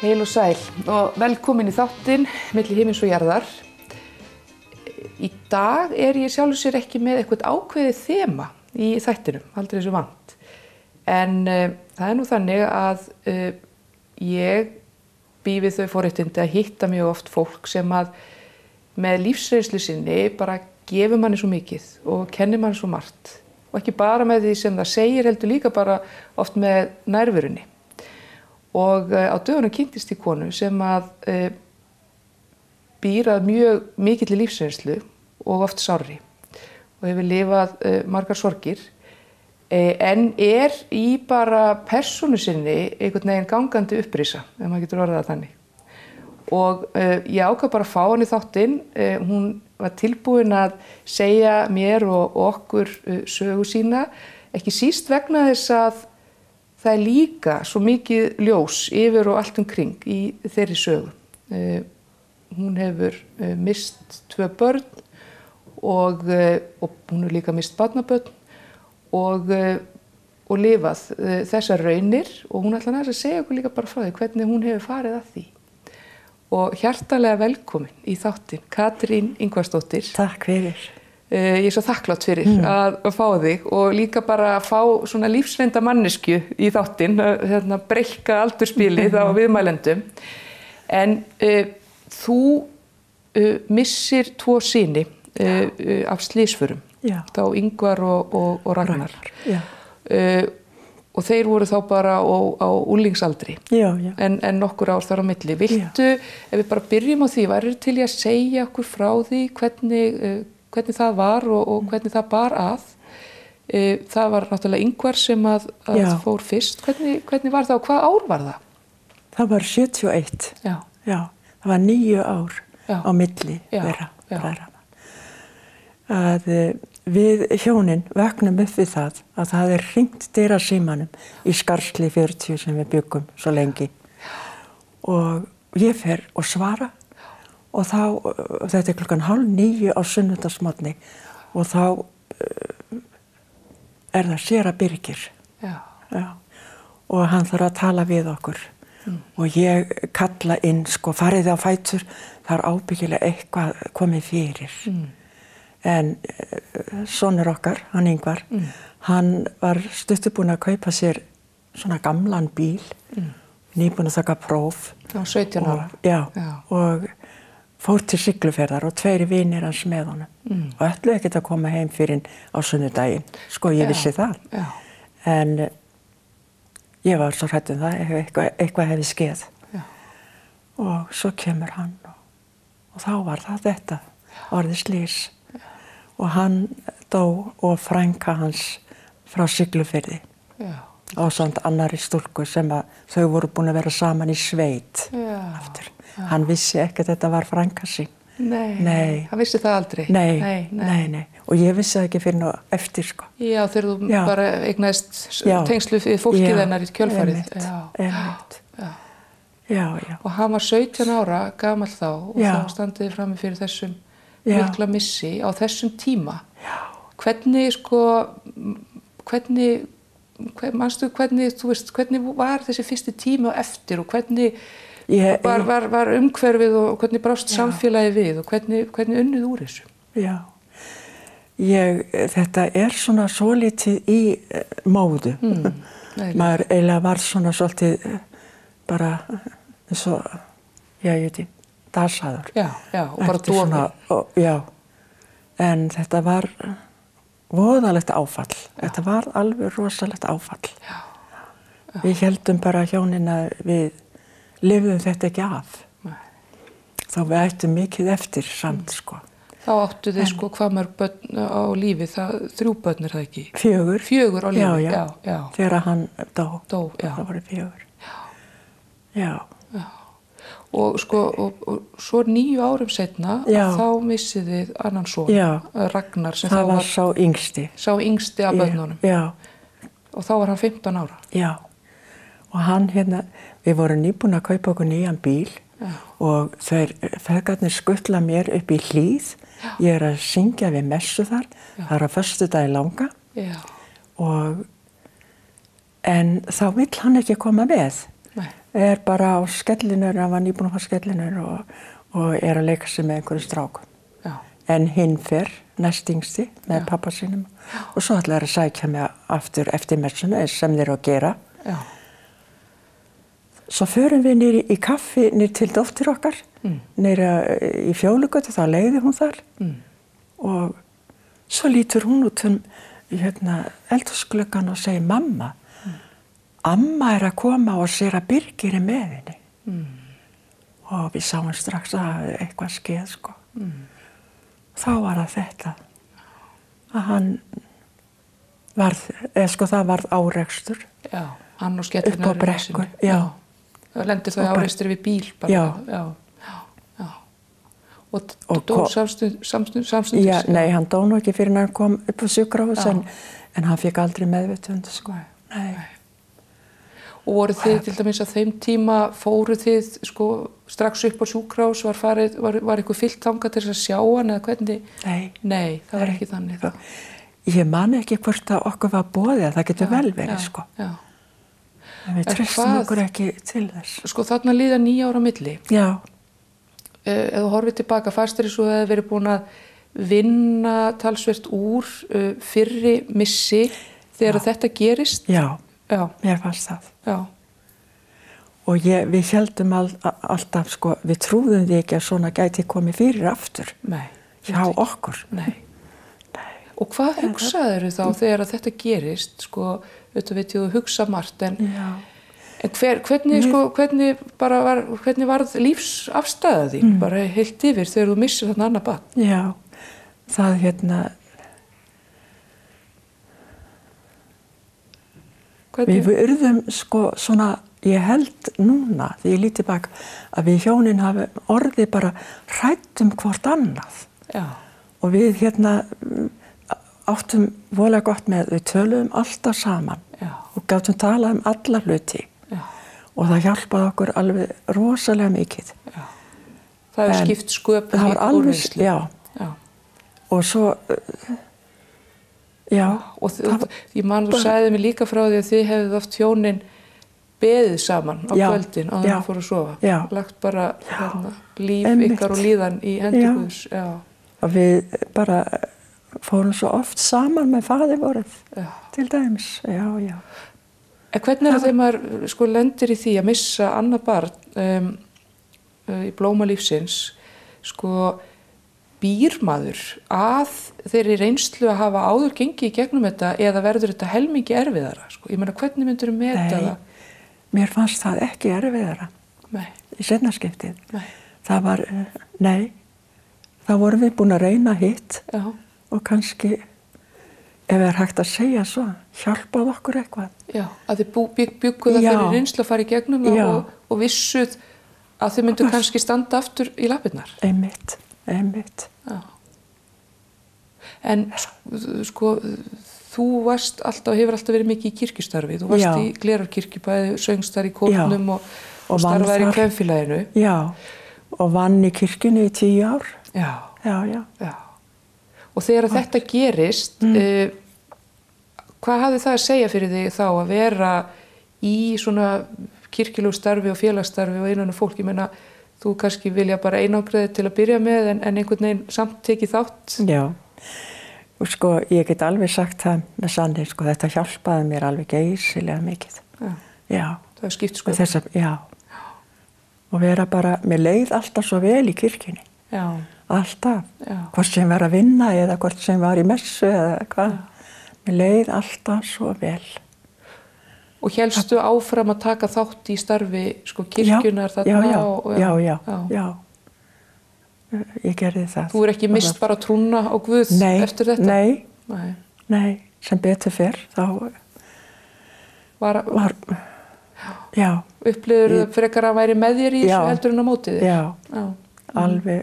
Heil og sæl og velkomin í þáttinn milli himins og jarðar. Í dag ég sjálfur sér ekki með eitthvað ákveðið þema í þættinum, aldrei þessu vant. En það nú þannig að ég bý við þau forréttindi að hitta mjög oft fólk sem að með lífsreynslu sinni bara gefur manni svo mikið og kennir manni svo margt. Og ekki bara með því sem það segir, heldur líka bara oft með nærverunni. Og á dögunum kynntist ég konu sem að býr að mjög mikilli lífsreynslu og oft sárri og hefur lifað margar sorgir en í bara persónu sinni einhvern veginn gangandi upprisa, ef maður getur orðað það þannig. Og ég ákvað bara að fá hann í þáttinn, hún var tilbúin að segja mér og okkur sögu sína, ekki síst vegna þess að það líka svo mikið ljós yfir og allt umkring í þeirri sögu. Hún hefur mist 2 börn og hún hefur líka mist barnabörn og lifað þessar raunir og hún ætlar að segja okkur líka bara frá því hvernig hún hefur farið að því. Og hjartanlega velkomin í þáttinn, Katrín Ingvarsdóttir. Takk fyrir. Ég svo þakklátt fyrir að fá þig og líka bara að fá svona lífsreynda manneskju í þáttinn, breikka aldurspilið á viðmælendum. En þú missir 2 syni af slysförum, þá Ingvar og Ragnar. Og þeir voru þá bara á unglingsaldri, en nokkur ár þar á milli. Viltu, ef við bara byrjum á því, værirðu til í að segja okkur frá því hvernig það var og hvernig það bar að? Það var náttúrulega Ingvar sem að fór fyrst. Hvernig var það og hvað ár var það? Það var 71. Já, það var 9 ár á milli þeirra bræðranna. Að við hjónin vöknum upp við það að það hringt dyrasímanum í Skarðshlíð 40 sem við byggum svo lengi. Og ég fer og svara og þá, þetta 8:30 á sunnudagsmorgni og þá það séra Birgir. Og hann þarf að tala við okkur. Og ég kalla inn, farið á fætur, það ábyggilega eitthvað komið fyrir. En sonur okkar, hann Ingvar, hann var stuttubúinn að kaupa sér svona gamlan bíl, nýbúinn að taka próf. Á 17 ára. Já, og fór til Siglufjarðar og 2 vinir hans með honum. Og ætluðu ekkert að koma heim fyrir á sunnudaginn. Ég vissi það. En ég var svo hrædd það ef eitthvað hefði skeð. Og svo kemur hann og þá var það þetta, orðið slys. Og hann dó og frænka hans frá Siglufirði. Og samt annarri stúlku sem að þau voru búin að vera saman í sveit aftur. Hann vissi ekki að þetta var frænka sín. Nei. Hann vissi það aldrei? Nei. Og ég vissi það ekki fyrir og eftir, Já, þegar þú bara eignaðist tengslu við fólkið hennar í kjölfarið. Einmitt. Já. Og hann var 17 ára gamall þá og þá standið frammi fyrir þessum mikla missi á þessum tíma. Hvernig var þessi fyrsti tími og eftir og hvernig var umhverfið og hvernig brást samfélagið við og hvernig unnið úr þessu? Já, þetta svona svolítið í móðu. Maður eiginlega var svona svolítið bara eins og, ég veit ekki, dasaður. Já, og bara dofið. En þetta var voðalegt áfall. Þetta var alveg rosalegt áfall. Við héldum bara hjónin að við lifðum þetta ekki af. Þá við ættum mikið eftir samt, Þá áttu þið hvað mörg börn á lífi, 3 börn það ekki? 4. 4 á lífi, já. Þegar hann dó, það voru 4. Já. Og svo 9 árum seinna, þá missið þið annan son, Ragnar, sem það var sá yngsti. Sá yngsti af börnunum. Og þá var hann 15 ára. Já. Og hann við vorum nýbúin að kaupa okkur nýjan bíl og feðgarnir skutla mér upp í Hlíð. Ég að syngja við messu þar. Það á föstudagi langa. En þá vill hann ekki koma með. bara á skellinur, hann var nýbúinn að fá skellinur og að leika sig með einhverjum strákum. Já. En hinn fer, næst yngsti, með pappa sínum. Og svo ætlaði að sækja mig aftur eftir messuna, sem þeir eru að gera. Já. Svo förum við niður í kaffi, niður til dóttir okkar, niður í Fjólugötu, þá leiði hún þar. Og svo lítur hún út eldhúsgluggann og segir, mamma, amma að koma og sér að Birgir með henni. Og við sáum strax að eitthvað skeð, sko. Þá var það þetta, að hann varð, það varð árekstur. Já, hann og skellurinn upp á brekku, já. Það lendir þau árekstur við bíl bara. Já. Og dó samstundis? Já, nei, hann dó nú ekki fyrir hann kom upp á sjúkrahús, en hann fékk aldrei meðvitund, sko. Nei. Og voru þið til dæmis að þeim tíma, fóru þið sko strax upp á sjúkrahús, var eitthvað fyllt þangað til þess að sjá hann eða hvernig? Nei, það var ekki þannig. Ég man ekki hvort að okkur var boðið, það getur vel verið, sko. Já. En við treystum okkur ekki til þess. Sko þarna líða 9 ára milli. Já. Ef þú horfið tilbaka, fannst þér svo að þið verið búin að vinna talsvert úr fyrri missi þegar þetta gerist? Já. Já, mér fannst það. Já. Og við héldum alltaf, sko, við trúðum því ekki að svona gæti komið fyrir aftur. Nei. Hjá okkur. Nei. Og hvað hugsaðir þá þegar þetta gerist, sko, auðvitað veit ég að hugsa margt, en hvernig varð lífsafstæða þín, bara heilt yfir þegar þú missir þarna annað barn? Já, það við urðum sko svona, ég held núna því ég lít tilbaka að við hjónin hafi orðið bara hrædd hvort annað. Já. Og við áttum voðalega gott með, við töluðum alltaf saman. Já. Og gátum talað alla hluti. Já. Og það hjálpaði okkur alveg rosalega mikið. Já. Það hefur skipt sköpum í úrvinnslu. Já. Og svo já, og ég man þú sagði mér líka frá því að þið hefðið oft hjónin beðið saman á kvöldin áður en fóru að sofa. Lagt bara líf ykkar og líðan í hendi Guðs. Og við bara fórum svo oft saman með faðirvorið til dæmis. Já. En hvernig það þegar maður sko lendir í því að missa annað barn í blóma lífsins, sko býr maður að þeirri reynslu að hafa áður gengið í gegnum þetta eða verður þetta helmingi erfiðara? Sko? Ég meina, hvernig myndur þú meta það? Mér fannst það ekki erfiðara. Nei. Í seinna skiptið. Nei. Það var, þá vorum við búin að reyna hitt. Já. Og kannski, ef hægt að segja svo, hjálpað okkur eitthvað. Já, að þið bjugguð það fyrir reynslu að fara í gegnum það og vissuð að þið myndu kannski standa aftur í lappirnar. Einmitt. Já. En sko, þú hefur alltaf verið mikið í kirkjustarfi. Þú varst í Glerárkirkju, bæði söngst þar í kórnum og starfaðir í kvenfélaginu. Já, og vann í kirkjunni í 10 ár. Já. Og þegar þetta gerist, hvað hafði það að segja fyrir þig þá að vera í svona kirkjulegu starfi og félagsstarfi og innan fólk? Ég meina, þú kannski vilja bara einangraði til að byrja með en einhvern veginn samt tekið þátt. Já, og sko ég get alveg sagt það með sannleik, sko þetta hjálpaði mér alveg geysilega mikið. Já. Það er skipt sko. Já. Og vera bara, mér leið alltaf svo vel í kirkjunni. Já. Alltaf. Já. Hvort sem var að vinna eða hvort sem var í messu eða hvað. Mér leið alltaf svo vel. Og hélstu áfram að taka þátt í starfi sko kirkjunar þarna? Já. Ég gerði það. Þú ekki mist bara trúna á Guð eftir þetta? Nei, sem betur fer. Þá upplifur þú frekar að væri með þér í þessu heldur en á móti þér? Já, alveg,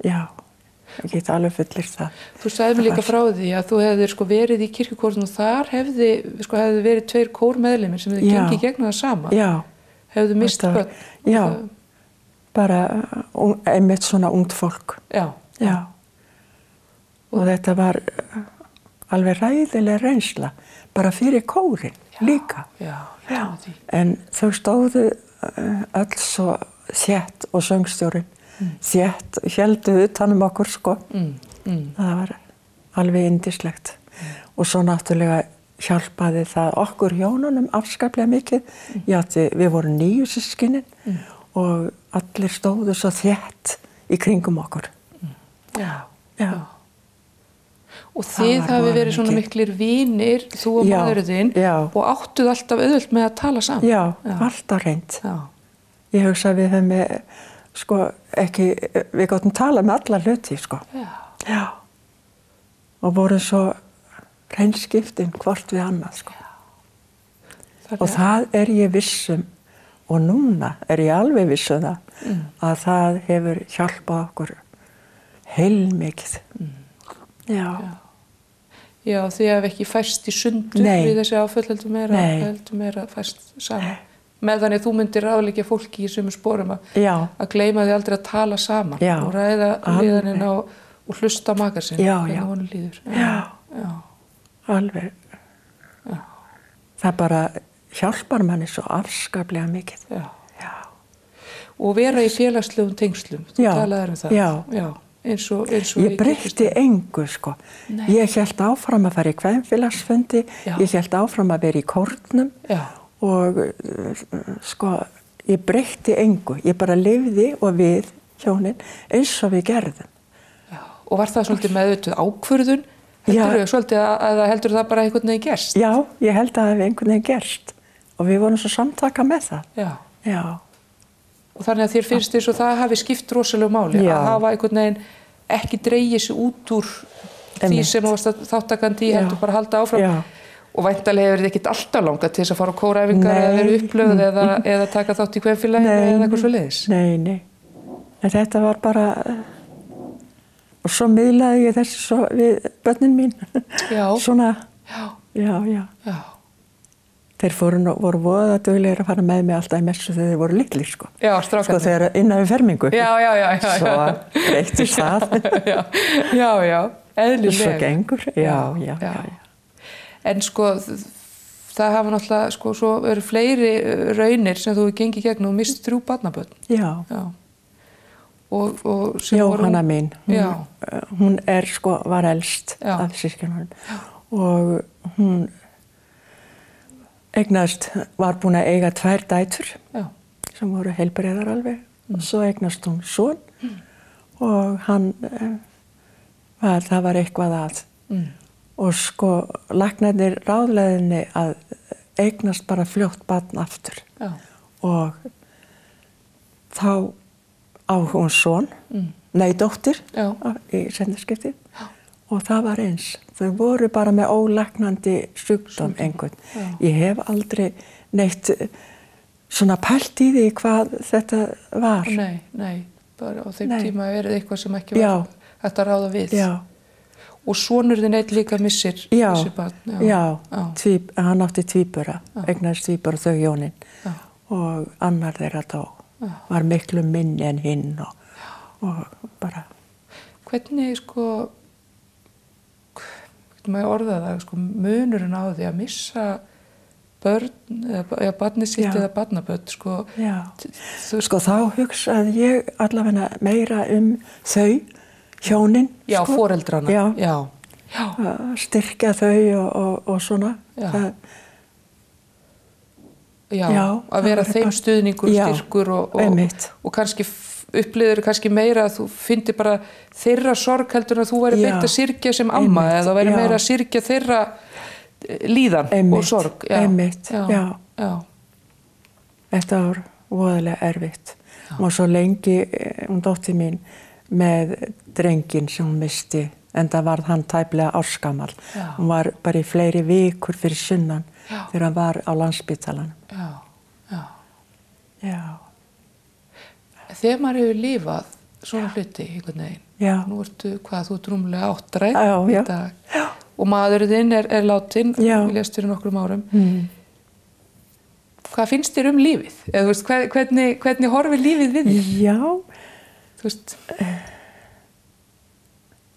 ég get alveg fullir það. Þú sagði mér líka frá því að þú hefðir sko verið í kirkjukórnum og þar hefði verið 2 kórmeðlimir sem hefði gengið gegnum það sama. Já. Hefðu mist börn. Já, bara einmitt svona ungt fólk. Já. Og þetta var alveg ræðileg reynsla, bara fyrir kórinn. líka. Já, ég trúi því. En þau stóðu öll svo þétt og söngstjórinn þétt, héldu utan okkur sko. Það var alveg yndislegt. Og svo náttúrulega hjálpaði það okkur hjónunum afskaplega mikið. Við vorum 9 systkinin og allir stóðu svo þétt í kringum okkur. Já. Og þið hafi verið svona miklir vinir, þú og maðurinn þinn, og áttuð alltaf auðvelt með að tala saman. Já, alltaf reynd. Ég hugsa að við höfum sko ekki, við gáttum tala með alla hluti, sko. Já. Og vorum svo reynskiptin hvort við annað, sko. Og það ég vissum, og núna ég alveg vissum það, að það hefur hjálpað okkur heilmikið. Já, þið hafi ekki færst í sundur við þessi áföll heldur meira færst saman. Með þannig þú myndir ráðleggja fólki í sömu sporum að gleyma því aldrei að tala saman og ræða liðanina og hlusta á maka sinn hvernig honum líður. Já, alveg. Það bara hjálpar manni svo afskaplega mikið. Já. Og vera í félagslegum tengslum, þú talaðir það. Já. Eins og ég breytti engu, sko. Ég hélt áfram að fara í kvenfélagsfundi, ég hélt áfram að vera í kórnum og sko, ég breytti engu. Ég bara lifði og við hjónin eins og við gerðum. Og var það svolítið meðvituð ákvörðun? Heldur það bara einhvern veginn gerst? Já, ég held að það hefði einhvern veginn gerst og við vorum svo samtaka með það. Já. Og þannig að þér finnst þess að það hafi skipt rosalega máli að hafa einhvern veginn ekki dregið sig út úr því sem varst þáttakandi í heldur bara halda áfram. Og væntanlega hefur þið ekkert alltaf langað til þess að fara á kóræfingar eða vera upplögð eða taka þátt í kvenfélagi eða eitthvað svoleiðis. Nei. En þetta var bara, og svo miðlaði ég þessu svo við börnin mín. Svona, já. Þeir voru voða duglegir að fara með mig alltaf í messu þegar þeir voru litlir, sko. Já, strákarnir. Sko þegar innan við fermingu. Já. Svo breyttist það. Já, eðlilega. Svo gengur, já. En sko, það hafa náttúrulega, sko, svo eru fleiri raunir sem þú gengið gegn og mist 3 barnabörn. Já. Og Jóhanna mín, hún sko, var elst af systkinunum og hún var búin að eiga 2 dætur sem voru heilbrigðar alveg og svo eignast hún son og það var eitthvað að og sko læknarnir ráðlegðu að eignast bara fljótt barn aftur og þá á hún son, dóttir í seinna og það var eins. Þau voru bara með ólæknandi sjúkdóm einhvern. Ég hef aldrei neitt svona pælt í því hvað þetta var. Nei, bara á þeim tíma verið eitthvað sem ekki var hægt að ráða við. Já. Og sonur þinn einn líka missir barn. Já, hann átti tvíbura, eignaðist tvíbura þau hjónin og annar þeirra dó. Var miklu minni en hinn og bara. Hvernig, sko, maður orða það, sko, munurinn á því að missa börn, eða barnið sitt eða barnabörn, sko. Sko, þá hugsaði ég allavega meira þau, hjónin. Já, sko. Foreldrana. Já. Styrkja þau og svona. Að vera þeim stuðningur, styrkur og kannski upplifir kannski meira að þú finnir bara þeirra sorg heldur að þú væri beint að syrgja sem amma eða væri meira að syrgja þeirra líðan og sorg. Þetta var voðalega erfitt. Og svo lengi, hún dóttir mín með drenginn sem hún misti, en það varð hann tæplega ársgamall. Hún var bara í fleiri vikur fyrir sunnan þegar hann var á Landspítalanum. Já. Þegar maður hefur lifað svona hluti einhvern veginn, nú ertu, þú rúmlega 8 í dag og maðurinn þinn er látinn, við lést fyrir nokkrum árum. Hvað finnst þér lífið? Eða, þú veist, hvernig horfir lífið við þér? Já, þú veist,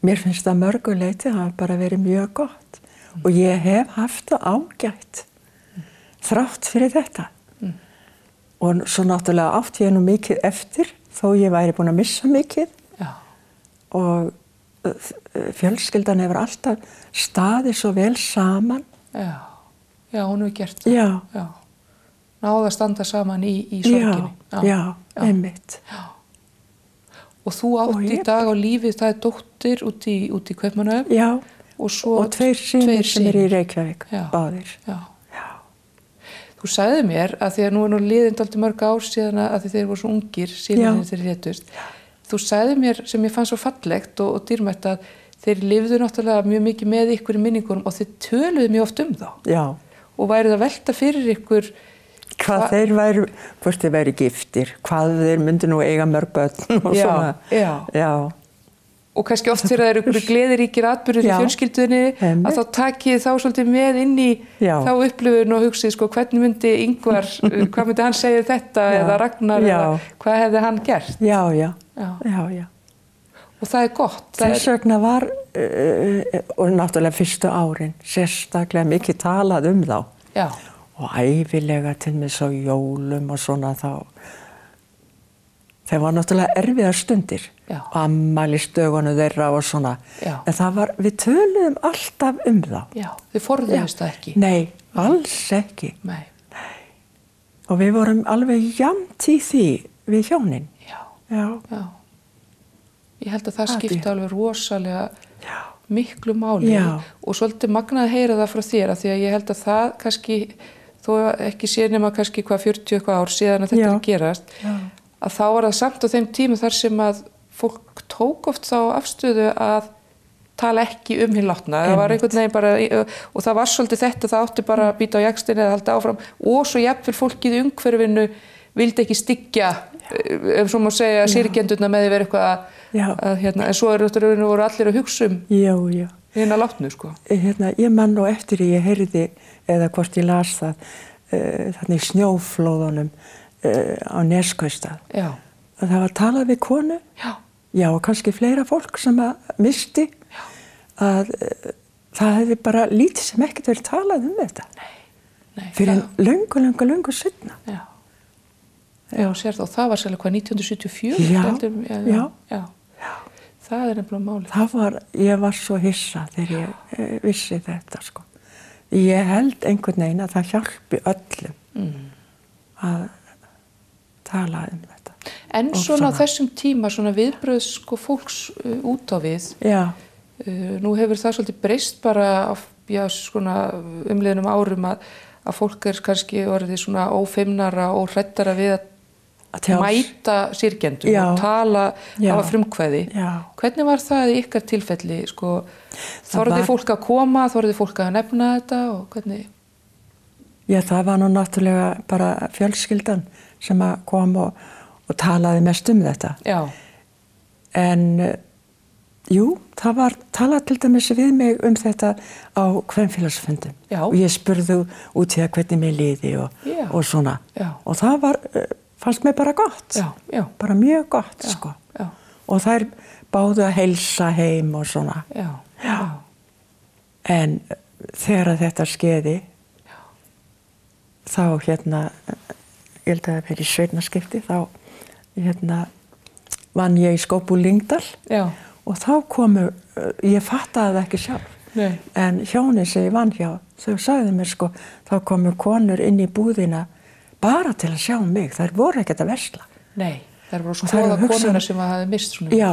mér finnst það mörgu leyti, það har bara verið mjög gott og ég hef haft það ágætt. þrátt fyrir þetta. Og svo náttúrulega átti ég nú mikið eftir, þó ég væri búin að missa mikið. Já. Og fjölskyldan hefur alltaf staðið svo vel saman. Já, já, hún hefur gert það. Já. Já. Náðu að standa saman í sorginni. Já, einmitt. Já. Og þú átt í dag á lífið, það dóttir út í Kaupmannahöfn. Já, og tveir synir sem eru í Reykjavík, báðir. Já. Þú sagði mér, að því að nú liðin dálítið mörg ár síðan að þeir voru svo ungir, síðan þeir létust. Þú sagði mér, sem ég fann svo fallegt og dýrmætt, að þeir lifðu náttúrulega mjög mikið með ykkur í minningunum og þeir töluðu mjög oft þá. Já. Og væruð að velta fyrir ykkur hvað þeir væru, hvort þeir væru giftir, hvað þeir myndu nú eiga mörg börn og svona. Já. Og kannski oft þegar það eru ykkur gleðiríkir atburðir í fjölskyldunni, að þá takið þá svolítið með inn í þá upplifun og hugsið, sko, hvernig myndi Ingvar, hvað myndi hann segja þetta eða Ragnar, eða hvað hefði hann gert? Já. Og það gott. Þess vegna var, og náttúrulega fyrstu árin, sérstaklega mikið talað þá. Já. Og ævilega til með svo jólum og svona þá. Þeir var náttúrulega erfiðar stundir. Já. Afmælisdögunum þeirra og svona. Já. En það var, við töluðum alltaf þá. Já, þið forðuðust það ekki. Nei, alls ekki. Nei. Og við vorum alveg jafnt í því við hjónin. Já. Ég held að það skipti alveg rosalega miklu máli. Og svolítið magnað að heyra það frá þér, af því að ég held að það kannski, þó ekki sé nema kannski 40 eitthvað ár síðan að þetta gerast, að þá var það samt á þeim tíma þar sem að fólk tók oft þá afstöðu að tala ekki hinn látna. Það var einhvern veginn bara, og það var svolítið þetta, það átti bara að bíta á jaxlinn eða halda áfram, og svo jafnvel fólkið í umhverfinu vildi ekki styggja, ef svo má segja, syrgjendurna með því verið eitthvað en svo voru allir að hugsa hinn að látnu, sko. Ég man nú eftir ég heyrði, eða hvort ég las það, þannig snjóflóðunum á Neskaupstað. Já. Og það var talað við konu. Já, og kannski fleira fólk sem að misti að það hefði bara lítið sem ekkert verið talað þetta. Nei. Fyrir löngu seinna. Já, sér það, og það var sérlega hvað, 1974? Já. Það nefnilega málið. Það var, ég var svo hissa þegar ég vissi þetta, sko. Ég held einhvern veginn að það hjálpi öllum að tala þetta. En svona á þessum tíma, svona viðbröð, sko, fólks út á við. Já. Nú hefur það svolítið breyst bara á umliðnum árum að fólk kannski orðið svona ófeimnara og hræddara við að mæta syrgjendum og tala af frumkvæði. Hvernig var það í ykkar tilfelli? Sko, þorði fólk að koma, þorði fólk að nefna þetta og hvernig? Já, það var nú náttúrulega bara fjölskyldan sem að kom og talaði mest þetta. Já. En jú, það var talað til dæmis við mig þetta á kvenfélagsfundum. Og ég spurði út í það hvernig mér liði og svona. Og það var, fannst mér bara gott. Já. Bara mjög gott, sko. Já. Og þær báðu að heilsa heim og svona. Já. En þegar þetta skeiði, þá ég held að það verið í sveitnaskipti, þá vann ég í Skópú Lyngdal. Já. Og þá komu, ég fattaði það ekki sjálf. Nei. En hjónin sem ég vann hjá, þau sagði mér, sko, þá komu konur inn í búðina bara til að sjá mig. Þær voru ekkert að versla. Nei, þær voru skoða konuna sem hafði mist svona. Já.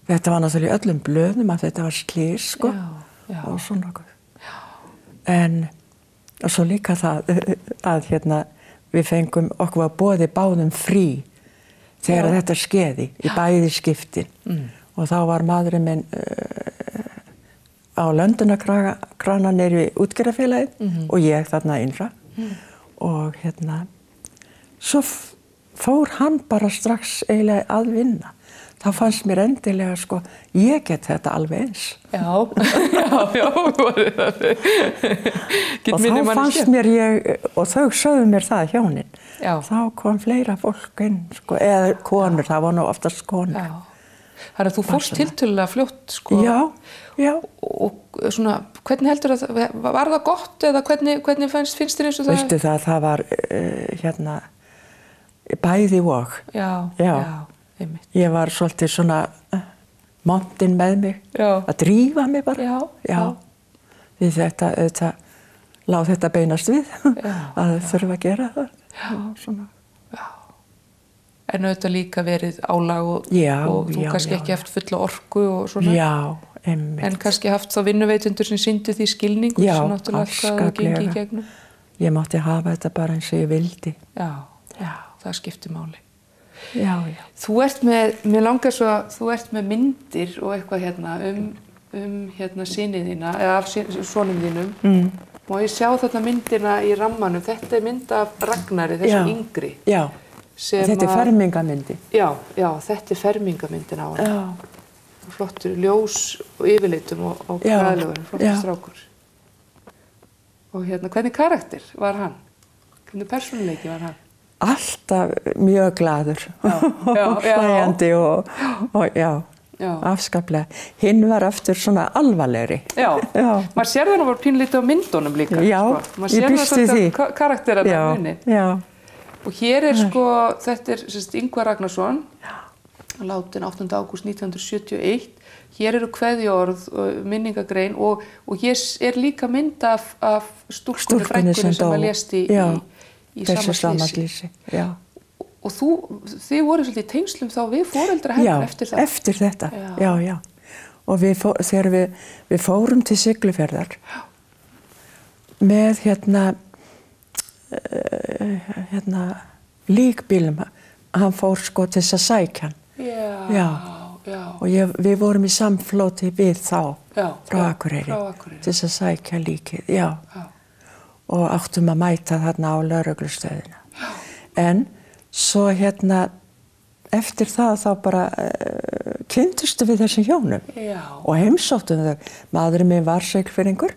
Þetta var náttúrulega í öllum blöðum að þetta var slys, sko. Já. Og svona okkur. En, og svo líka það að við fengum, okkur var boðið báðum frí þegar þetta skeiði í bæði skiptin. Og þá var maðurinn minn á Löndunakrana niður í útgerðarfélagið og ég þarna innra. Og svo fór hann bara strax eiginlega að vinna. Þá fannst mér endilega, sko, ég get þetta alveg eins. Já. Og þá fannst mér og þau sögðu mér það hjónin. Þá kom fleira fólk inn, sko, eða konur, það var nú oftast konur. Þannig að þú fórst tiltölulega fljótt, sko. Já. Og svona, hvernig heldur var það gott eða hvernig finnst þér eins og það? Veistu það var bæði og. Já, einmitt. Ég var svolítið svona montinn með mig, að drífa mig bara. Já. Við þetta lá þetta beinast við að þurfa að gera það. Svona. En auðvitað líka verið álag og þú kannski ekki haft fulla orku og svona. Já, einmitt. En kannski haft þá vinnuveitundur sem sýndu því skilningu sem náttúrulega hvað það gengi í gegnum. Ég mátti hafa þetta bara eins og ég vildi. Já, það skiptir máli. Já. Þú ert mér langar svo að þú ert með myndir og eitthvað hérna hérna syni þína, eða af sonum þínum. Má ég sjá þarna myndina í rammanum? Þetta mynd af Ragnari, þessum yngri. Já. Þetta fermingamyndi. Já, þetta fermingamyndin á hann. Já. Flottur ljós og yfirlitum og klæðilegur, flottur strákur. Og hérna, hvernig karakter var hann? Hvernig persónuleiki var hann? Alltaf mjög glaður og hlæjandi og afskaplega. Hinn var aftur svona alvarlegri. Já. Maður sér það nú bara pínlítið á myndunum líka. Já, ég býst við því. Karakterarna á munni. Já. Og hér sko, þetta Ingvar Ragnarsson, látin 8. ágúst 1971. Hér eru kveðjuorð, minningagrein og hér líka mynd af stúlkunni frænkunni sem að lést í sama slísi. Og þið voru svolítið í tengslum þá við foreldra hennar eftir það? Já, eftir þetta, já. Og þegar við fórum til Siglufjarðar með líkbílum, hann fór sko til þess að sækja hann. Já. Og við vorum í samfloti við þá, frá Akureyri, til þess að sækja líkið, og áttum að mæta þarna á lögreglustöðina. En svo eftir það þá bara kynntustu við þessum hjónum og heimsóttum þau. Maðurinn minn var Siglfirðingur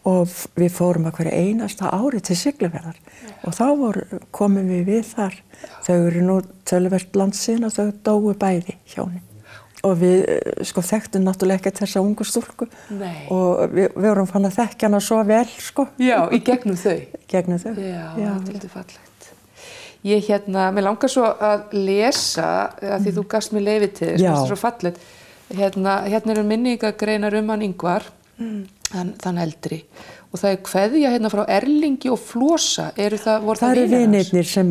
og við fórum að hverju einasta ári til Siglufjarðar og þá komum við þar. Þau eru nú töluvert landsíðan og þau dóu bæði hjónin. Og við þekktum náttúrulega ekki þessa ungu stúlku. Nei. Og við vorum fann að þekkja hana svo vel, sko. Já, í gegnum þau. Gegnum þau. Já, þetta er fallegt. Ég mér langar svo að lesa, að því þú gafst mér leyfi til þess, þetta er svo fallegt. Hérna eru minningagreinar hann Ingvar, þann eldri. Og það kveðja hérna frá Erlingi og Flosa. Það eru vinirnir sem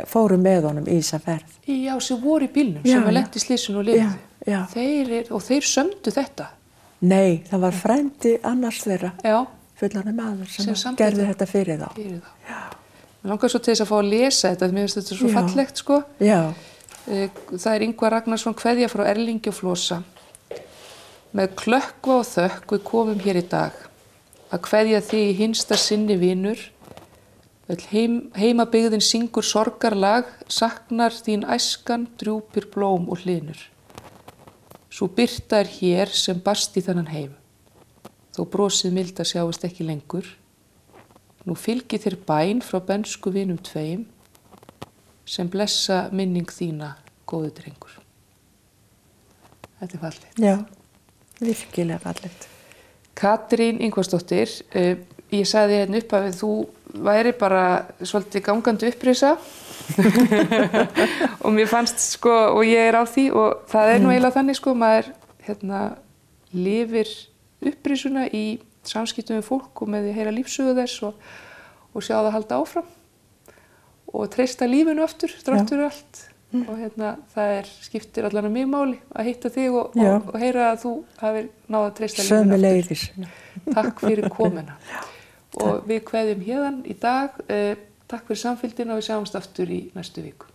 fóru með honum í þessa ferð. Já, sem voru í bílnum, sem lenti í slysinu og lifðu. Og þeir sömdu þetta? Nei, það var frændi annars þeirra, fullarni maður sem gerði þetta fyrir þá. Mér langar svo til þess að fá að lesa þetta, mér finnst þetta svo fallegt, sko. Já. Það Ingvar Ragnarsson kveðja frá Erlingi og Flosa. Með klökkva og þökk við komum hér í dag. Að kveðja þig í hinsta sinni vinur. Heimabyggðin syngur sorgarlag, saknar þín æskan, drjúpir blóm og hlynur. Sú birta hér sem barst í þennan heim. Þó brosið milda sjáist ekki lengur. Nú fylgi þér bæn frá bensku vinum tveim, sem blessa minning þína, góðu drengur. Þetta er fallegt. Já, virkilega fallegt. Katrín Ingvarsdóttir, ég sagði hérna upp að þú væri bara svolítið gangandi upprisa og mér fannst sko, og ég á því og það nú eiginlega þannig sko, maður lifir upprisuna í samskiptum við fólk og með því að heyra lífsögu þess og sjá það halda áfram og treysta lífinu aftur, þráttur allt og það skiptir allan að mig máli að hitta þig og heyra að þú hafir náð að treysta lífinu aftur. Sömuleiðis. Takk fyrir komuna. Og við kveðjum héðan í dag. Takk fyrir samfylgdina og við sjáumst aftur í næstu viku.